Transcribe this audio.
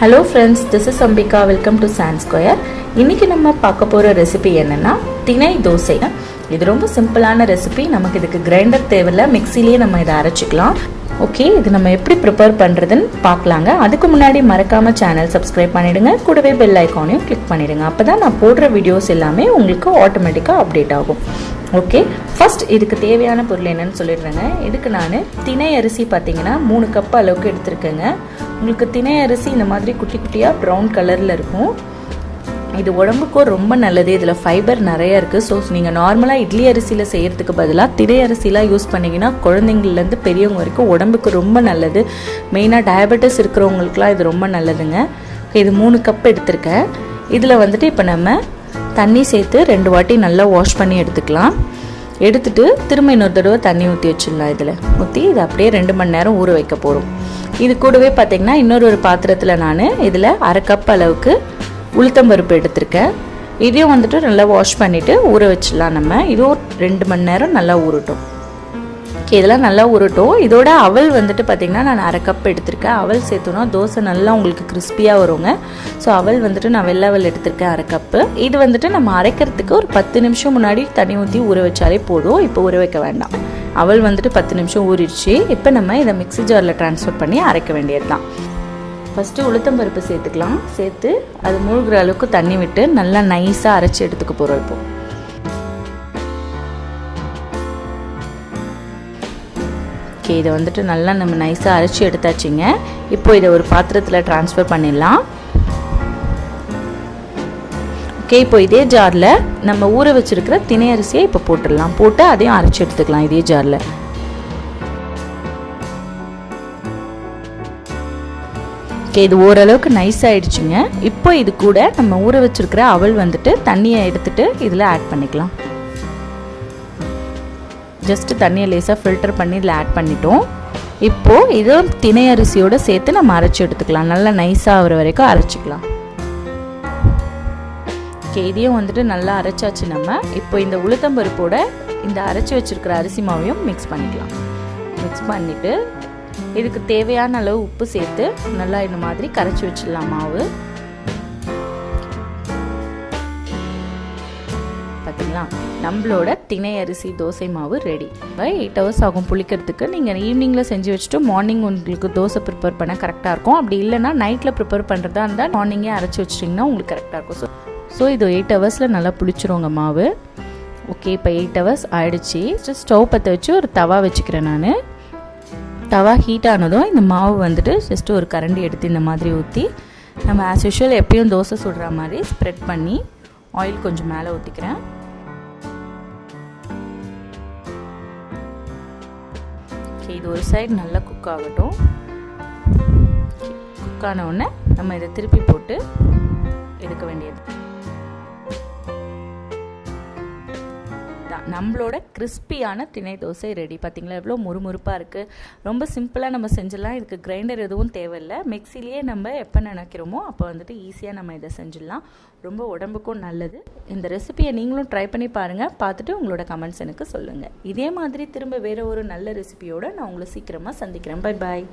Hello friends, this is Ambika. Welcome to Sand Square. இன்னைக்கு நம்ம பார்க்க போற ரெசிபி என்னன்னா திணை தோசை. இது ரொம்ப சிம்பிளான ரெசிபி. நமக்கு இதுக்கு கிரைண்டர் தேவையில்ல, மிக்ஸிலேயே நம்ம இதை அரைச்சிக்கலாம். ஓகே, இது நம்ம எப்படி ப்ரிப்பேர் பண்றதுன்னு பார்க்கலாங்க. அதுக்கு முன்னாடி மறக்காம சேனல் சப்ஸ்கிரைப் பண்ணிடுங்க, கூடவே பெல் ஐகானையும் கிளிக் பண்ணிடுங்க. அப்பதான் நான் போடுற வீடியோஸ் எல்லாமே உங்களுக்கு ஆட்டோமேட்டிக்கா அப்டேட் ஆகும். ஓகே, ஃபர்ஸ்ட் இதுக்கு தேவையான பொருள் என்னன்னு சொல்லிடுறேங்க. இதுக்கு நான் திணை அரிசி பார்த்தீங்கன்னா 3 கப் அளவுக்கு எடுத்திருக்கேங்க. உங்களுக்கு திணை அரிசி இந்த மாதிரி குட்டி குட்டியாக ப்ரௌன் கலரில் இருக்கும். இது உடம்புக்கும் ரொம்ப நல்லது. இதில் ஃபைபர் நிறைய இருக்குது. ஸோ நீங்கள் நார்மலாக இட்லி அரிசியில் செய்கிறதுக்கு பதிலாக திணை அரிசிலாம் யூஸ் பண்ணிங்கன்னா குழந்தைங்கள்லேருந்து பெரியவங்க வரைக்கும் உடம்புக்கு ரொம்ப நல்லது. மெயினாக டயபெட்டிஸ் இருக்கிறவங்களுக்குலாம் இது ரொம்ப நல்லதுங்க. இது 3 கப் எடுத்திருக்கேன். இதில் வந்துட்டு இப்போ நம்ம தண்ணி சேர்த்து 2 வாட்டி நல்லா வாஷ் பண்ணி எடுத்துக்கலாம். எடுத்துட்டு திரும்ப இன்னொரு தடவை தண்ணி ஊற்றி வச்சிடலாம். இதில் ஊற்றி இதை அப்படியே 2 மணி நேரம் ஊற வைக்க போகிறோம். இது கூடவே பார்த்தீங்கன்னா இன்னொரு பாத்திரத்தில் நான் இதில் 1/2 கப் அளவுக்கு உளுத்தம்பருப்பு எடுத்திருக்கேன். இதையும் வந்துட்டு நல்லா வாஷ் பண்ணிவிட்டு ஊற வச்சிடலாம். நம்ம இதுவும் 2 மணி நேரம் நல்லா ஊறட்டும். ஓகே, இதெல்லாம் நல்லா ஊறட்டும். இதோட அவல் வந்துட்டு பார்த்திங்கன்னா நான் 1/2 கப் எடுத்திருக்கேன். அவல் சேர்த்தோன்னா தோசை நல்லா உங்களுக்கு கிறிஸ்பியாக வருங்க. ஸோ அவல் வந்துட்டு நான் வெள்ளை அவல் எடுத்திருக்கேன் 1/2 கப்பு. இது வந்துட்டு நம்ம அரைக்கிறதுக்கு ஒரு 10 நிமிஷம் முன்னாடி தண்ணி ஊற்றி ஊற வச்சாலே போதும். இப்போ ஊற வைக்க வேண்டாம். அவல் வந்துட்டு 10 நிமிஷம் ஊறிடுச்சு. இப்போ நம்ம இதை மிக்ஸி ஜாரில் ட்ரான்ஸ்ஃபர் பண்ணி அரைக்க வேண்டியது தான். ஃபஸ்ட்டு உளுத்தம்பருப்பு சேர்த்துக்கலாம். சேர்த்து அது மூழ்கிற அளவுக்கு தண்ணி விட்டு நல்லா நைஸாக அரைச்சி எடுத்துக்க போகிறோம். இப்போ ஓகே, இதை வந்துட்டு நல்லா நம்ம நைஸாக அரைச்சி எடுத்தாச்சுங்க. இப்போ இதை ஒரு பாத்திரத்தில் ட்ரான்ஸ்ஃபர் பண்ணிடலாம். ஓகே, இப்போ இதே ஜாரில் நம்ம ஊற வச்சுருக்கிற திணை அரிசியை இப்போ போட்டுடலாம். போட்டு அதையும் அரைச்சி எடுத்துக்கலாம் இதே ஜாரில். ஓகே, இது ஓரளவுக்கு நைஸ் ஆகிடுச்சுங்க. இப்போ இது கூட நம்ம ஊற வச்சுருக்கிற அவல் வந்துட்டு தண்ணியை எடுத்துகிட்டு இதில் ஆட் பண்ணிக்கலாம். ஜஸ்ட்டு தண்ணியை லேசாக ஃபில்டர் பண்ணி இதில் ஆட் பண்ணிட்டோம். இப்போது இதுவும் திணை அரிசியோடு சேர்த்து நம்ம அரைச்சி எடுத்துக்கலாம். நல்லா நைஸாக ஆகிற வரைக்கும் அரைச்சிக்கலாம். ஓகே, இதையும் வந்துட்டு நல்லா அரைச்சாச்சு. நம்ம இப்போ இந்த உளுத்தம்பருப்போட இந்த அரைச்சி வச்சுருக்கிற அரிசி மாவையும் மிக்ஸ் பண்ணிக்கலாம். மிக்ஸ் பண்ணிவிட்டு இதுக்கு தேவையான அளவு உப்பு சேர்த்து நல்லா இந்த மாதிரி கரைச்சி வச்சிடலாம் மாவு. பார்த்தீங்களா, நம்மளோட திணை அரிசி தோசை மாவு ரெடி. 8 hours ஆகும் புளிக்கிறதுக்கு. நீங்கள் ஈவினிங்கில் செஞ்சு வச்சுட்டு மார்னிங் உங்களுக்கு தோசை ப்ரிப்பேர் பண்ண கரெக்டாக இருக்கும். அப்படி இல்லைனா நைட்டில் ப்ரிப்பேர் பண்ணுறதா இருந்தால் மார்னிங்கே அரைச்சி வச்சிட்டிங்கன்னா உங்களுக்கு கரெக்டாக இருக்கும். ஸோ இது 8 hours நல்லா புளிச்சிருவோங்க மாவு. ஓகே, இப்போ 8 hours ஆகிடுச்சி. ஸ்டவ் பற்ற வச்சு ஒரு தவா வச்சுக்கிறேன். நான் தவா ஹீட் ஆனதும் இந்த மாவு வந்துட்டு ஜஸ்ட்டு ஒரு கரண்டி எடுத்து இந்த மாதிரி ஊற்றி நம்ம ஆஸ் யூஷுவல் எப்பயும் தோசை சுடுற மாதிரி ஸ்ப்ரெட் பண்ணி ஆயில் கொஞ்சம் மேலே ஊற்றிக்கிறேன். ஓகே, இது ஒரு சைடு நல்லா குக் ஆகட்டும். குக் ஆன உடனே நம்ம இதை திருப்பி போட்டு எடுக்க வேண்டியது. நம்மளோட கிறிஸ்பியான திணை தோசை ரெடி. பார்த்தீங்களா எவ்வளோ முறுமுறுப்பாக இருக்குது. ரொம்ப சிம்பிளாக நம்ம செஞ்சிடலாம். இதுக்கு கிரைண்டர் எதுவும் தேவையில்லை. மிக்ஸிலேயே நம்ம எப்போ நினைக்கிறோமோ அப்போ வந்துட்டு ஈஸியாக நம்ம இதை செஞ்சிடலாம். ரொம்ப உடம்புக்கும் நல்லது. இந்த ரெசிபியை நீங்களும் ட்ரை பண்ணி பாருங்கள். பார்த்துட்டு உங்களோட கமெண்ட்ஸ் எனக்கு சொல்லுங்கள். இதே மாதிரி திரும்ப வேறு ஒரு நல்ல ரெசிபியோடு நான் உங்களை சீக்கிரமாக சந்திக்கிறேன். Bye bye.